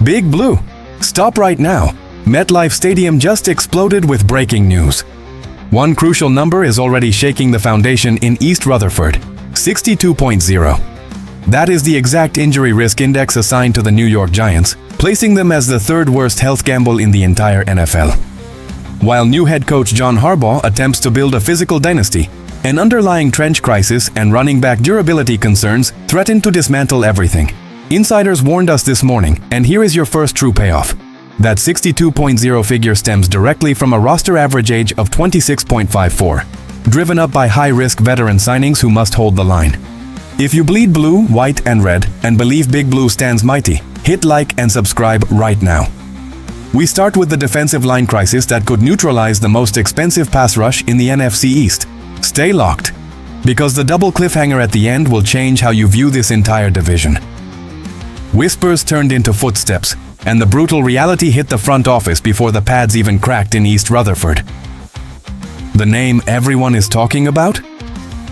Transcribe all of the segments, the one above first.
Big Blue. Stop right now. MetLife Stadium just exploded with breaking news. One crucial number is already shaking the foundation in East Rutherford, 62.0. That is the exact injury risk index assigned to the New York Giants, placing them as the third worst health gamble in the entire NFL. While new head coach John Harbaugh attempts to build a physical dynasty, an underlying trench crisis and running back durability concerns threaten to dismantle everything. Insiders warned us this morning, and here is your first true payoff. That 62.0 figure stems directly from a roster average age of 26.54, driven up by high-risk veteran signings who must hold the line. If you bleed blue, white, and red, and believe Big Blue stands mighty, hit like and subscribe right now. We start with the defensive line crisis that could neutralize the most expensive pass rush in the NFC East. Stay locked, because the double cliffhanger at the end will change how you view this entire division. Whispers turned into footsteps, and the brutal reality hit the front office before the pads even cracked in East Rutherford. The name everyone is talking about?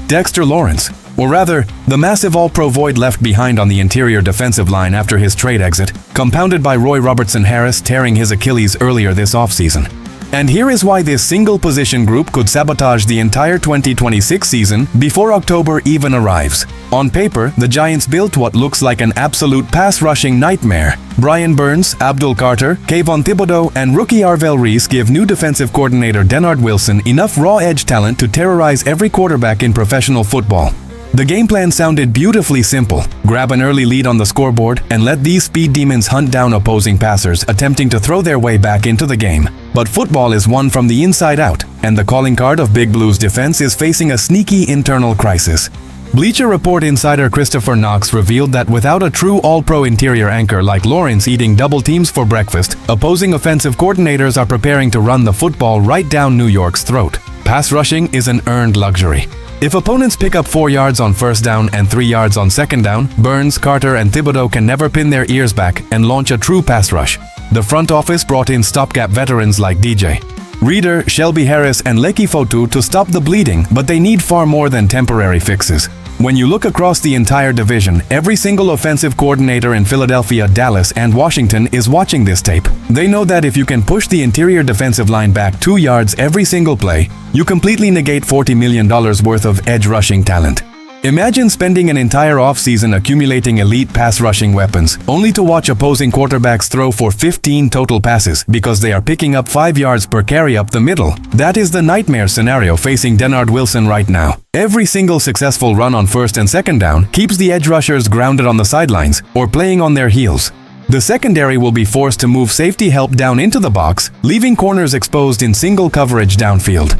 Dexter Lawrence, or rather, the massive All-Pro void left behind on the interior defensive line after his trade exit, compounded by Roy Robertson Harris tearing his Achilles earlier this offseason. And here is why this single position group could sabotage the entire 2026 season before October even arrives. On paper, the Giants built what looks like an absolute pass-rushing nightmare. Brian Burns, Abdul Carter, Kayvon Thibodeau, and rookie Arvell Reese give new defensive coordinator Denard Wilson enough raw edge talent to terrorize every quarterback in professional football. The game plan sounded beautifully simple. Grab an early lead on the scoreboard and let these speed demons hunt down opposing passers attempting to throw their way back into the game. But football is won from the inside out, and the calling card of Big Blue's defense is facing a sneaky internal crisis. Bleacher Report insider Christopher Knox revealed that without a true all-pro interior anchor like Lawrence eating double teams for breakfast, opposing offensive coordinators are preparing to run the football right down New York's throat. Pass rushing is an earned luxury. If opponents pick up 4 yards on first down and 3 yards on second down, Burns, Carter, and Thibodeau can never pin their ears back and launch a true pass rush. The front office brought in stopgap veterans like DJ Reader, Shelby Harris, and Leki Fotu to stop the bleeding, but they need far more than temporary fixes. When you look across the entire division, every single offensive coordinator in Philadelphia, Dallas, and Washington is watching this tape. They know that if you can push the interior defensive line back 2 yards every single play, you completely negate $40 million worth of edge rushing talent. Imagine spending an entire offseason accumulating elite pass rushing weapons, only to watch opposing quarterbacks throw for 15 total passes because they are picking up 5 yards per carry up the middle. That is the nightmare scenario facing Denard Wilson right now. Every single successful run on first and second down keeps the edge rushers grounded on the sidelines or playing on their heels. The secondary will be forced to move safety help down into the box, leaving corners exposed in single coverage downfield.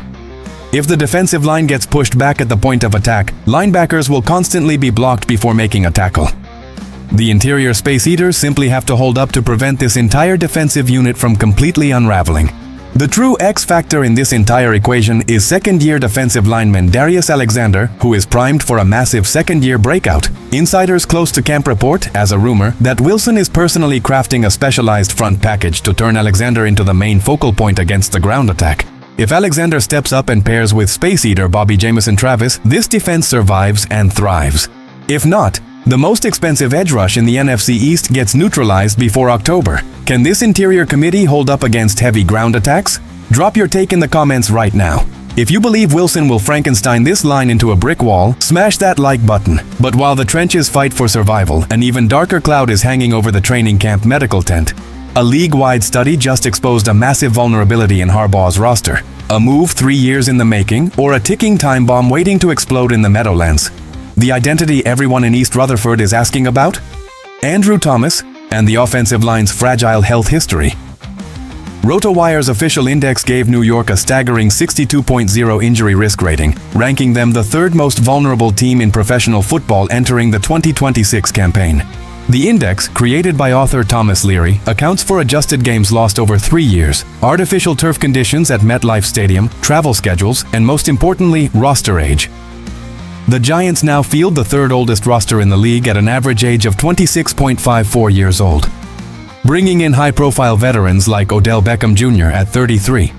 If the defensive line gets pushed back at the point of attack, linebackers will constantly be blocked before making a tackle. The interior space eaters simply have to hold up to prevent this entire defensive unit from completely unraveling. The true X factor in this entire equation is second-year defensive lineman Darius Alexander, who is primed for a massive second-year breakout. Insiders close to camp report, as a rumor, that Wilson is personally crafting a specialized front package to turn Alexander into the main focal point against the ground attack. If Alexander steps up and pairs with Space Eater Bobby Jamison Travis, this defense survives and thrives. If not, the most expensive edge rush in the NFC East gets neutralized before October. Can this interior committee hold up against heavy ground attacks? Drop your take in the comments right now. If you believe Wilson will Frankenstein this line into a brick wall, smash that like button. But while the trenches fight for survival, an even darker cloud is hanging over the training camp medical tent. A league-wide study just exposed a massive vulnerability in Harbaugh's roster. A move 3 years in the making, or a ticking time bomb waiting to explode in the Meadowlands. The identity everyone in East Rutherford is asking about? Andrew Thomas and the offensive line's fragile health history. RotoWire's official index gave New York a staggering 62.0 injury risk rating, ranking them the third most vulnerable team in professional football entering the 2026 campaign. The index, created by author Thomas Leary, accounts for adjusted games lost over 3 years, artificial turf conditions at MetLife Stadium, travel schedules, and most importantly, roster age. The Giants now field the third oldest roster in the league at an average age of 26.54 years old, bringing in high-profile veterans like Odell Beckham Jr. at 33,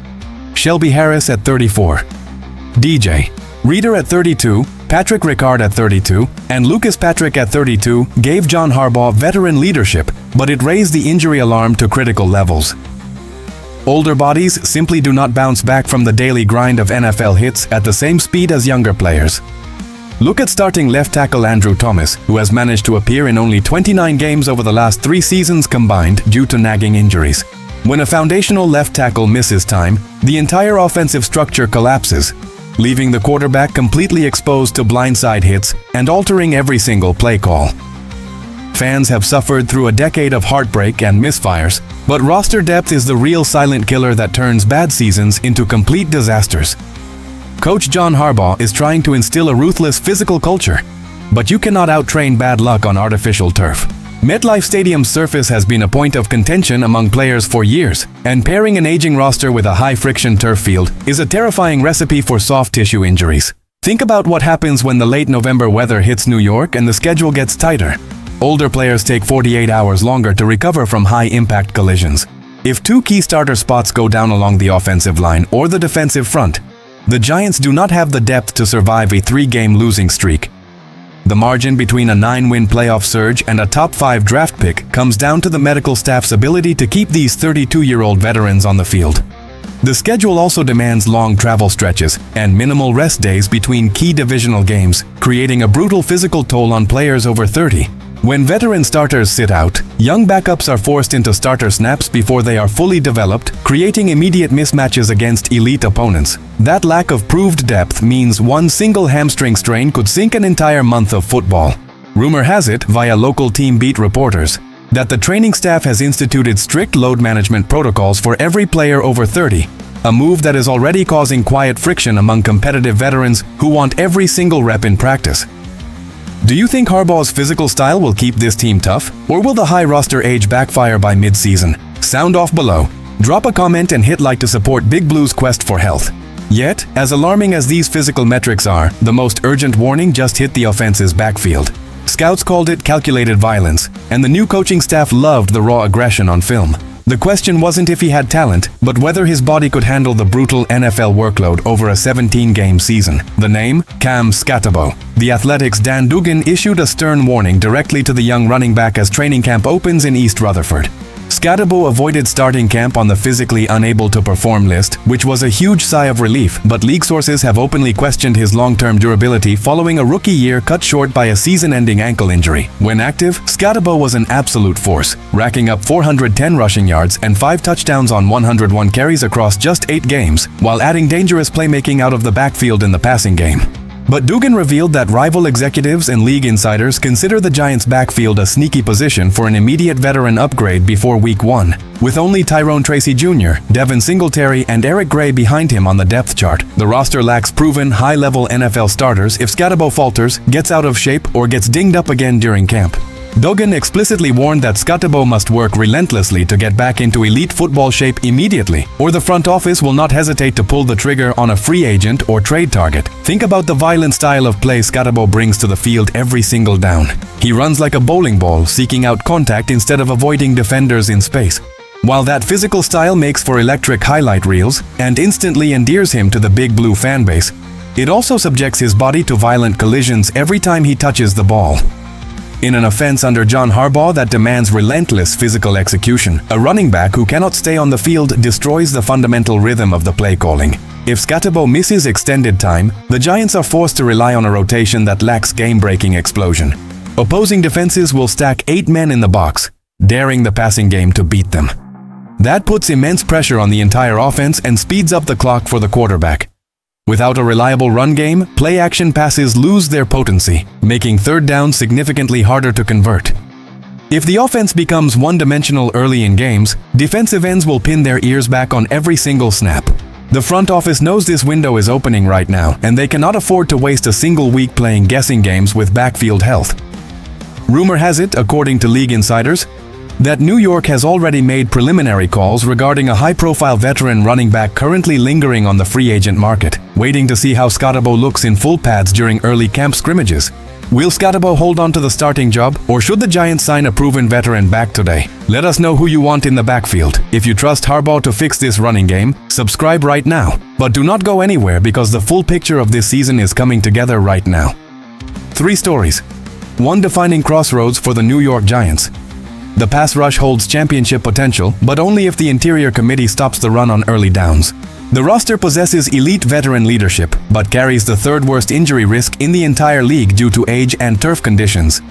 Shelby Harris at 34, DJ Reader at 32, Patrick Ricard at 32, and Lucas Patrick at 32 gave John Harbaugh veteran leadership, but it raised the injury alarm to critical levels. Older bodies simply do not bounce back from the daily grind of NFL hits at the same speed as younger players. Look at starting left tackle Andrew Thomas, who has managed to appear in only 29 games over the last 3 seasons combined due to nagging injuries. When a foundational left tackle misses time, the entire offensive structure collapses, leaving the quarterback completely exposed to blindside hits and altering every single play call. Fans have suffered through a decade of heartbreak and misfires, but roster depth is the real silent killer that turns bad seasons into complete disasters. Coach John Harbaugh is trying to instill a ruthless physical culture, but you cannot out-train bad luck on artificial turf. MetLife Stadium's surface has been a point of contention among players for years, and pairing an aging roster with a high-friction turf field is a terrifying recipe for soft tissue injuries. Think about what happens when the late November weather hits New York and the schedule gets tighter. Older players take 48 hours longer to recover from high-impact collisions. If 2 key starter spots go down along the offensive line or the defensive front, the Giants do not have the depth to survive a 3-game losing streak. The margin between a 9-win playoff surge and a top 5 draft pick comes down to the medical staff's ability to keep these 32-year-old veterans on the field. The schedule also demands long travel stretches and minimal rest days between key divisional games, creating a brutal physical toll on players over 30. When veteran starters sit out, young backups are forced into starter snaps before they are fully developed, creating immediate mismatches against elite opponents. That lack of proved depth means one single hamstring strain could sink an entire month of football. Rumor has it, via local team beat reporters, that the training staff has instituted strict load management protocols for every player over 30, a move that is already causing quiet friction among competitive veterans who want every single rep in practice. Do you think Harbaugh's physical style will keep this team tough, or will the high roster age backfire by mid-season? Sound off below. Drop a comment and hit like to support Big Blue's quest for health. Yet, as alarming as these physical metrics are, the most urgent warning just hit the offense's backfield. Scouts called it calculated violence, and the new coaching staff loved the raw aggression on film. The question wasn't if he had talent, but whether his body could handle the brutal NFL workload over a 17-game season. The name? Cam Skattebo. The Athletic's Dan Dugan issued a stern warning directly to the young running back as training camp opens in East Rutherford. Skattebo avoided starting camp on the physically unable to perform list, which was a huge sigh of relief, but league sources have openly questioned his long-term durability following a rookie year cut short by a season-ending ankle injury. When active, Skattebo was an absolute force, racking up 410 rushing yards and 5 touchdowns on 101 carries across just 8 games, while adding dangerous playmaking out of the backfield in the passing game. But Dugan revealed that rival executives and league insiders consider the Giants' backfield a sneaky position for an immediate veteran upgrade before Week 1. With only Tyrone Tracy Jr., Devin Singletary, and Eric Gray behind him on the depth chart, the roster lacks proven, high-level NFL starters if Skattebo falters, gets out of shape, or gets dinged up again during camp. Dugan explicitly warned that Skattebo must work relentlessly to get back into elite football shape immediately, or the front office will not hesitate to pull the trigger on a free agent or trade target. Think about the violent style of play Skattebo brings to the field every single down. He runs like a bowling ball, seeking out contact instead of avoiding defenders in space. While that physical style makes for electric highlight reels and instantly endears him to the Big Blue fanbase, it also subjects his body to violent collisions every time he touches the ball. In an offense under John Harbaugh that demands relentless physical execution, a running back who cannot stay on the field destroys the fundamental rhythm of the play calling. If Skattebo misses extended time, the Giants are forced to rely on a rotation that lacks game-breaking explosion. Opposing defenses will stack 8 men in the box, daring the passing game to beat them. That puts immense pressure on the entire offense and speeds up the clock for the quarterback. Without a reliable run game, play-action passes lose their potency, making third down significantly harder to convert. If the offense becomes one-dimensional early in games, defensive ends will pin their ears back on every single snap. The front office knows this window is opening right now, and they cannot afford to waste a single week playing guessing games with backfield health. Rumor has it, according to league insiders, that New York has already made preliminary calls regarding a high-profile veteran running back currently lingering on the free agent market, waiting to see how Skattebo looks in full pads during early camp scrimmages. Will Scatterbo hold on to the starting job, or should the Giants sign a proven veteran back today? Let us know who you want in the backfield. If you trust Harbaugh to fix this running game, subscribe right now. But do not go anywhere because the full picture of this season is coming together right now. 3 stories. 1 defining crossroads for the New York Giants. The pass rush holds championship potential, but only if the interior committee stops the run on early downs. The roster possesses elite veteran leadership, but carries the 3rd worst injury risk in the entire league due to age and turf conditions.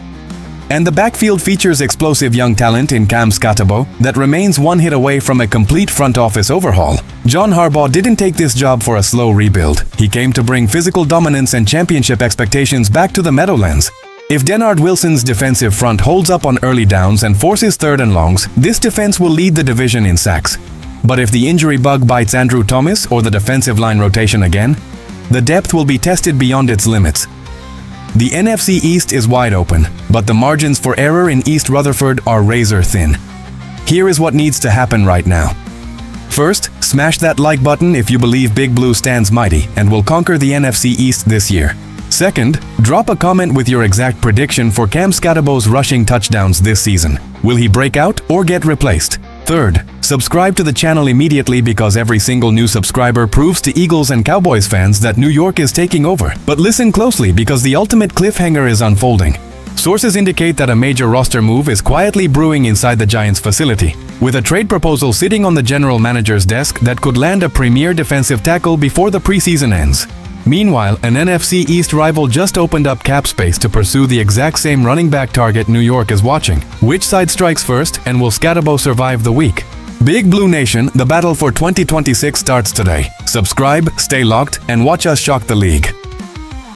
And the backfield features explosive young talent in Cam Scatterbo that remains 1 hit away from a complete front office overhaul. John Harbaugh didn't take this job for a slow rebuild. He came to bring physical dominance and championship expectations back to the Meadowlands. If Denard Wilson's defensive front holds up on early downs and forces 3rd and longs, this defense will lead the division in sacks. But if the injury bug bites Andrew Thomas or the defensive line rotation again, the depth will be tested beyond its limits. The NFC East is wide open, but the margins for error in East Rutherford are razor thin. Here is what needs to happen right now. First, smash that like button if you believe Big Blue stands mighty and will conquer the NFC East this year. Second, drop a comment with your exact prediction for Cam Scatterbo's rushing touchdowns this season. Will he break out or get replaced? Third, subscribe to the channel immediately because every single new subscriber proves to Eagles and Cowboys fans that New York is taking over. But listen closely because the ultimate cliffhanger is unfolding. Sources indicate that a major roster move is quietly brewing inside the Giants facility, with a trade proposal sitting on the general manager's desk that could land a premier defensive tackle before the preseason ends. Meanwhile, an NFC East rival just opened up cap space to pursue the exact same running back target New York is watching. Which side strikes first, and will Scatterbo survive the week? Big Blue Nation, the battle for 2026 starts today. Subscribe, stay locked, and watch us shock the league.